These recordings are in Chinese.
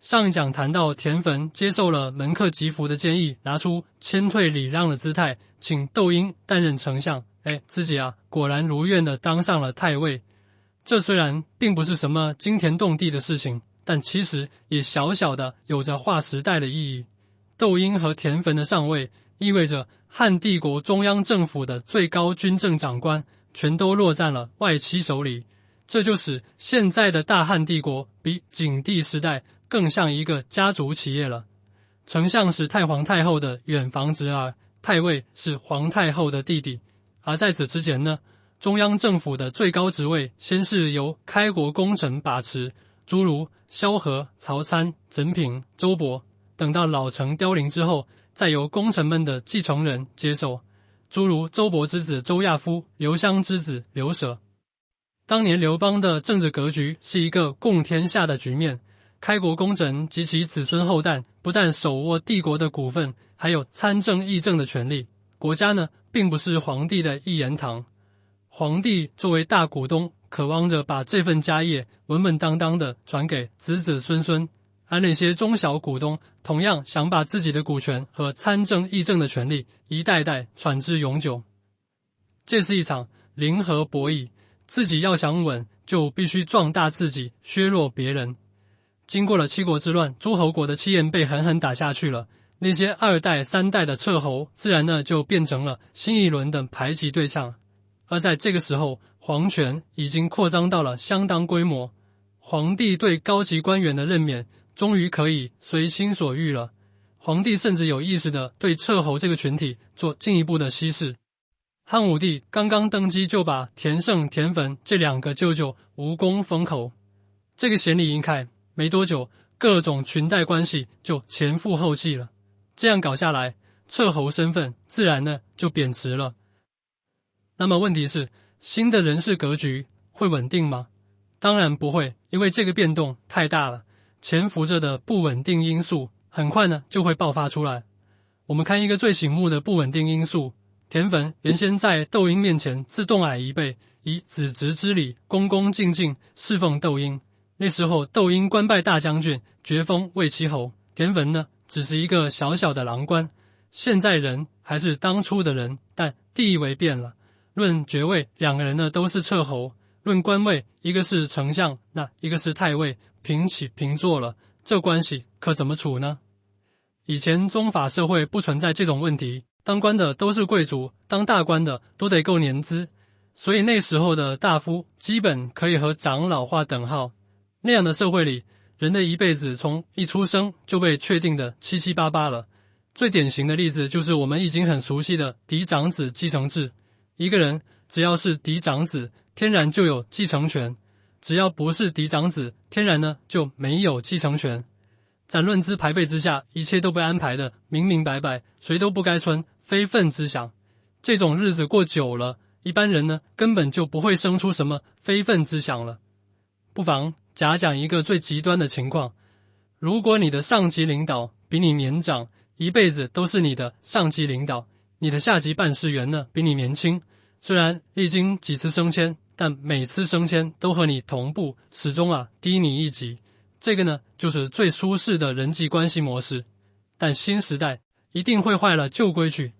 上一讲谈到田汾接受了门客吉福的建议，拿出谦退礼让的姿态，请窦婴担任丞相。自己果然如愿的当上了太尉。这虽然并不是什么惊天动地的事情，但其实也小小的有着划时代的意义。窦婴和田汾的上位，意味着汉帝国中央政府的最高军政长官全都落在了外戚手里，这就使现在的大汉帝国比景帝时代更像一个家族企业了。丞相是太皇太后的远房侄儿，太尉是皇太后的弟弟。而在此之前呢，中央政府的最高职位先是由开国功臣把持，诸如萧何、曹参、陈平、周勃，等到老成凋零之后，再由功臣们的继承人接手，诸如周勃之子周亚夫、刘襄之子刘舍。当年刘邦的政治格局是一个共天下的局面，开国功臣及其子孙后代不但手握帝国的股份，还有参政议政的权利。国家呢，并不是皇帝的一言堂，皇帝作为大股东，渴望着把这份家业稳稳当当的传给子子孙孙，而那些中小股东同样想把自己的股权和参政议政的权利一代代传至永久。这是一场零和博弈，自己要想稳，就必须壮大自己，削弱别人。经过了七国之乱，诸侯国的气焰被狠狠打下去了，那些二代三代的斥候自然呢就变成了新一轮的排挤对象。而在这个时候，皇权已经扩张到了相当规模，皇帝对高级官员的任免终于可以随心所欲了。皇帝甚至有意识地对斥候这个群体做进一步的稀释。汉武帝刚刚登基就把田胜、田汾这两个舅舅无功封口，这个显礼一开，没多久各种裙带关系就前赴后继了。这样搞下来，斥候身份自然呢就贬值了。那么问题是，新的人事格局会稳定吗？当然不会，因为这个变动太大了，潜伏着的不稳定因素很快呢就会爆发出来。我们看一个最醒目的不稳定因素，田汾原先在窦婴面前自动矮一辈，以子侄之礼恭恭敬敬侍奉窦婴。那时候窦婴官拜大将军，爵封卫齐侯，田汾呢只是一个小小的郎官。现在人还是当初的人，但地位变了。论爵位，两个人呢都是斥候；论官位，一个是丞相，那一个是太尉，平起平坐了，这关系可怎么处呢？以前宗法社会不存在这种问题，当官的都是贵族，当大官的都得够年资，所以那时候的大夫基本可以和长老划等号。那样的社会里，人的一辈子从一出生就被确定的七七八八了。最典型的例子就是我们已经很熟悉的嫡长子继承制。一个人只要是嫡长子，天然就有继承权；只要不是嫡长子，天然呢就没有继承权。在论资排辈之下，一切都被安排的明明白白，谁都不该存非分之想。这种日子过久了，一般人呢根本就不会生出什么非分之想了。不妨假讲一个最极端的情况，如果你的上级领导比你年长，一辈子都是你的上级领导，你的下级办事员呢比你年轻，虽然历经几次升迁，但每次升迁都和你同步，始终低你一级。这个呢就是最舒适的人际关系模式。但新时代一定会坏了旧规矩，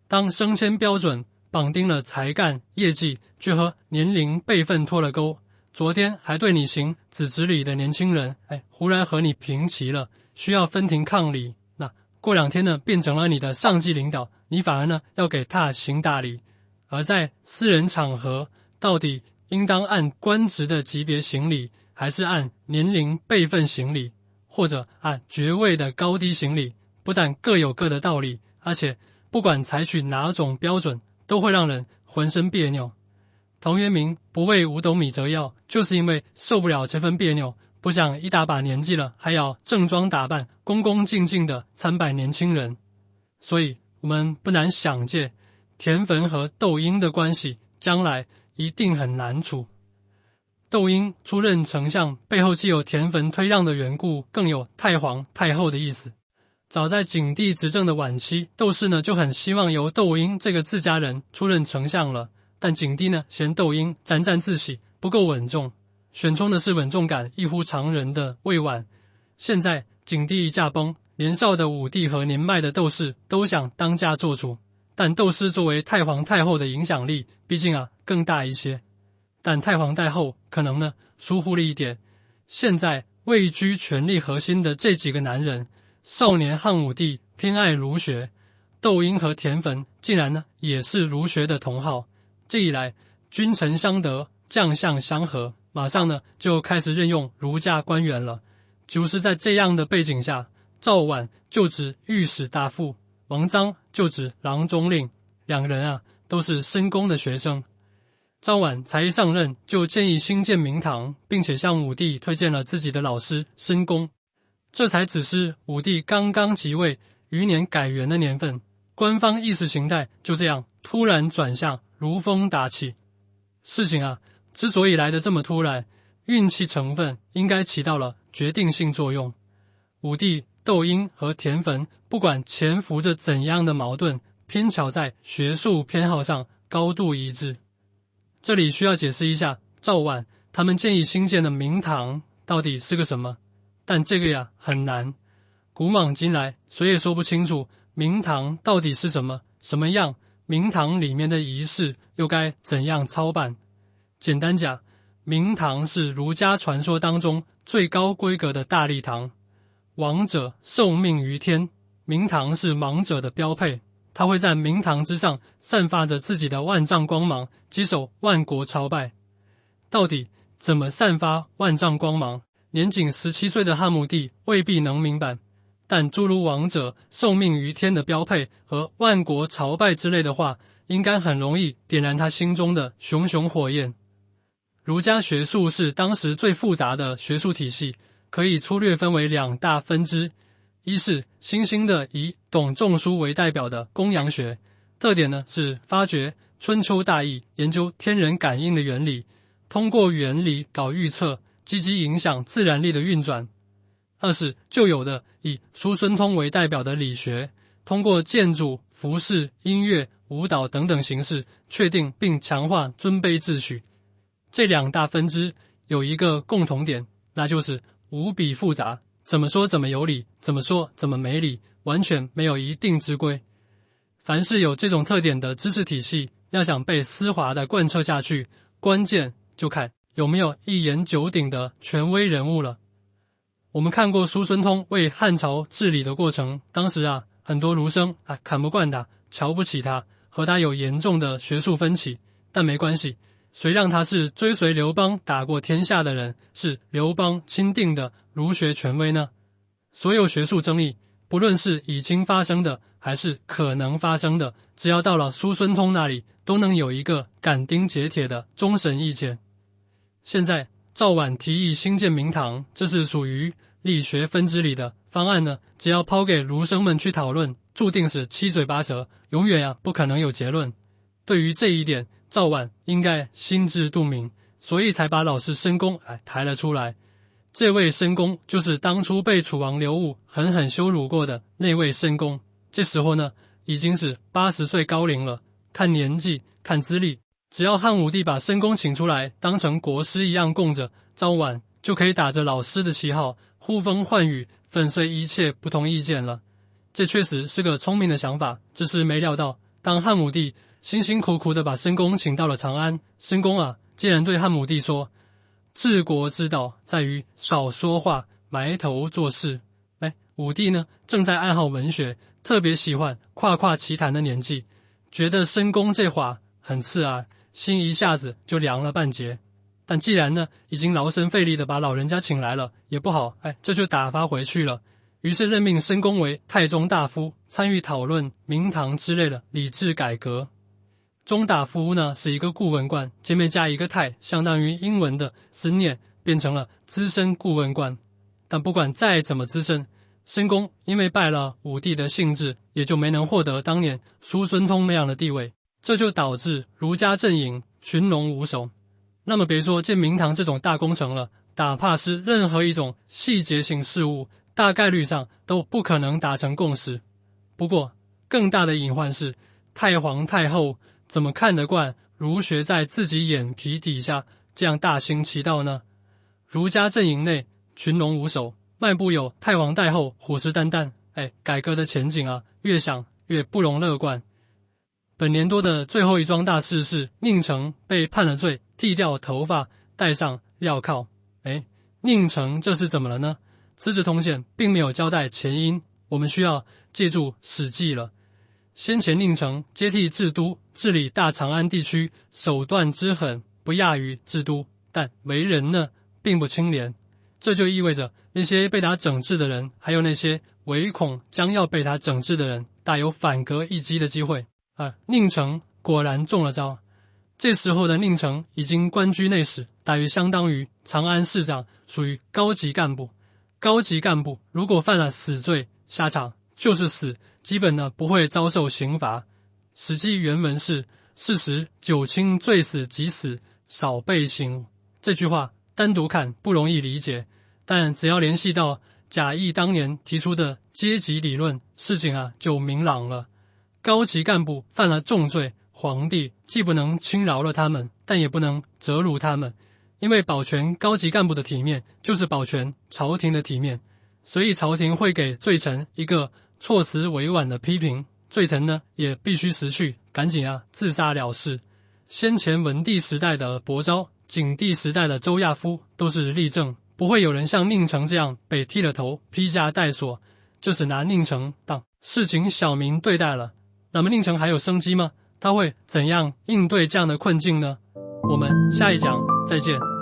当升迁标准绑定了才干业绩，却和年龄辈分脱了钩，昨天还对你行子侄礼的年轻人，忽然和你平齐了，需要分庭抗礼，那过两天呢变成了你的上级领导，你反而呢要给他行大礼。而在私人场合，到底应当按官职的级别行礼，还是按年龄辈分行礼，或者按爵位的高低行礼，不但各有各的道理，而且不管采取哪种标准，都会让人浑身别扭。陶渊明不为五斗米折腰，就是因为受不了这份别扭，不想一大把年纪了还要正装打扮，恭恭敬敬的参拜年轻人。所以我们不难想见，田汾和窦婴的关系将来一定很难处。窦婴出任丞相背后既有田汾推让的缘故，更有太皇太后的意思。早在景帝执政的晚期，窦氏呢就很希望由窦婴这个自家人出任丞相了，但景帝呢嫌窦婴沾沾自喜，不够稳重，选中的是稳重感异乎常人的魏婉。现在景帝一驾崩，年少的武帝和年迈的窦氏都想当家做主，但窦氏作为太皇太后的影响力毕竟更大一些。但太皇太后可能疏忽了一点，现在位居权力核心的这几个男人，少年汉武帝偏爱儒学，窦婴和田汾竟然也是儒学的同好，这一来君臣相得，将相相和，马上就开始任用儒家官员了。就是在这样的背景下，赵绾就职御史大夫，王臧就职郎中令，两个人都是申公的学生。赵绾才一上任就建议兴建明堂，并且向武帝推荐了自己的老师申公。这才只是武帝刚刚即位余年改元的年份，官方意识形态就这样突然转向如风打起。事情之所以来得这么突然，运气成分应该起到了决定性作用。武帝、窦婴和田汾不管潜伏着怎样的矛盾，偏巧在学术偏好上高度一致。这里需要解释一下赵绾他们建议兴建的明堂到底是个什么，但这个很难，古往今来谁也说不清楚明堂到底是什么样，明堂里面的仪式又该怎样操办。简单讲，明堂是儒家传说当中最高规格的大礼堂，王者受命于天，明堂是王者的标配，他会在明堂之上散发着自己的万丈光芒，接受万国朝拜。到底怎么散发万丈光芒，年仅17岁的汉武帝未必能明白，但诸如王者受命于天的标配和万国朝拜之类的话，应该很容易点燃他心中的熊熊火焰。儒家学术是当时最复杂的学术体系，可以粗略分为两大分支。一是新兴的以董仲舒为代表的公羊学，特点是发掘春秋大义，研究天人感应的原理，通过原理搞预测，积极影响自然力的运转。二是旧有的以叔孙通为代表的理学，通过建筑、服饰、音乐、舞蹈等等形式，确定并强化尊卑秩序。这两大分支有一个共同点，那就是无比复杂，怎么说怎么有理，怎么说怎么没理，完全没有一定之规。凡是有这种特点的知识体系，要想被丝滑地贯彻下去，关键就看有没有一言九鼎的权威人物了。我们看过叔孙通为汉朝治理的过程，当时很多儒生看不惯他，瞧不起他，和他有严重的学术分歧，但没关系，谁让他是追随刘邦打过天下的人，是刘邦钦定的儒学权威呢？所有学术争议，不论是已经发生的还是可能发生的，只要到了叔孙通那里，都能有一个斩钉截铁的终审意见。现在赵绾提议兴建明堂，这是属于理学分支里的方案呢，只要抛给儒生们去讨论，注定是七嘴八舌，永远不可能有结论。对于这一点，赵绾应该心知肚明，所以才把老师申公抬了出来。这位申公就是当初被楚王刘武狠狠羞辱过的那位申公，这时候已经是80岁高龄了，看年纪看资历，只要汉武帝把申公请出来当成国师一样供着，赵绾就可以打着老师的旗号呼风唤雨，粉碎一切不同意见了。这确实是个聪明的想法，只是没料到当汉武帝辛辛苦苦地把申公请到了长安，申公竟然对汉武帝说，治国之道在于少说话，埋头做事。武帝正在爱好文学，特别喜欢夸夸其谈的年纪，觉得申公这话很刺耳，心一下子就凉了半截。但既然已经劳神费力的把老人家请来了，也不好这就打发回去了。于是任命申公为太中大夫，参与讨论明堂之类的礼制改革。中大夫是一个顾问官，前面加一个太，相当于英文的思念，变成了资深顾问官。但不管再怎么资深，申公因为败了武帝的兴致，也就没能获得当年叔孙通那样的地位，这就导致儒家阵营群龙无首。那么别说建明堂这种大工程了，哪怕是任何一种细节性事务，大概率上都不可能达成共识。不过更大的隐患是，太皇太后怎么看得惯儒学在自己眼皮底下这样大行其道呢？儒家阵营内群龙无首，迈步有太皇太后虎视眈眈，改革的前景啊，越想越不容乐观。本年多的最后一桩大事是宁城被判了罪，剃掉头发，戴上镣铐。宁城这是怎么了呢？《资治通鉴》并没有交代前因，我们需要借助《史记》了。先前宁城接替制都，治理大长安地区，手段之狠不亚于制都，但为人呢并不清廉。这就意味着那些被他整治的人，还有那些唯恐将要被他整治的人，大有反戈一击的机会。宁城果然中了招。这时候的宁城已经官居内史，大约相当于长安市长，属于高级干部。高级干部如果犯了死罪，下场就是死，基本呢不会遭受刑罚。史记原文是“事实九卿罪死即死，少被刑”。这句话单独看不容易理解，但只要联系到贾谊当年提出的阶级理论，事情啊就明朗了。高级干部犯了重罪，皇帝既不能轻饶了他们，但也不能责辱他们，因为保全高级干部的体面，就是保全朝廷的体面，所以朝廷会给罪臣一个措辞委婉的批评，罪臣呢也必须识趣，赶紧自杀了事。先前文帝时代的伯昭，景帝时代的周亚夫都是例证，不会有人像宁城这样被剃了头，披枷带锁，就是拿宁城当市井小民对待了。那么宁城还有生机吗？他会怎样应对这样的困境呢？我们下一讲再见。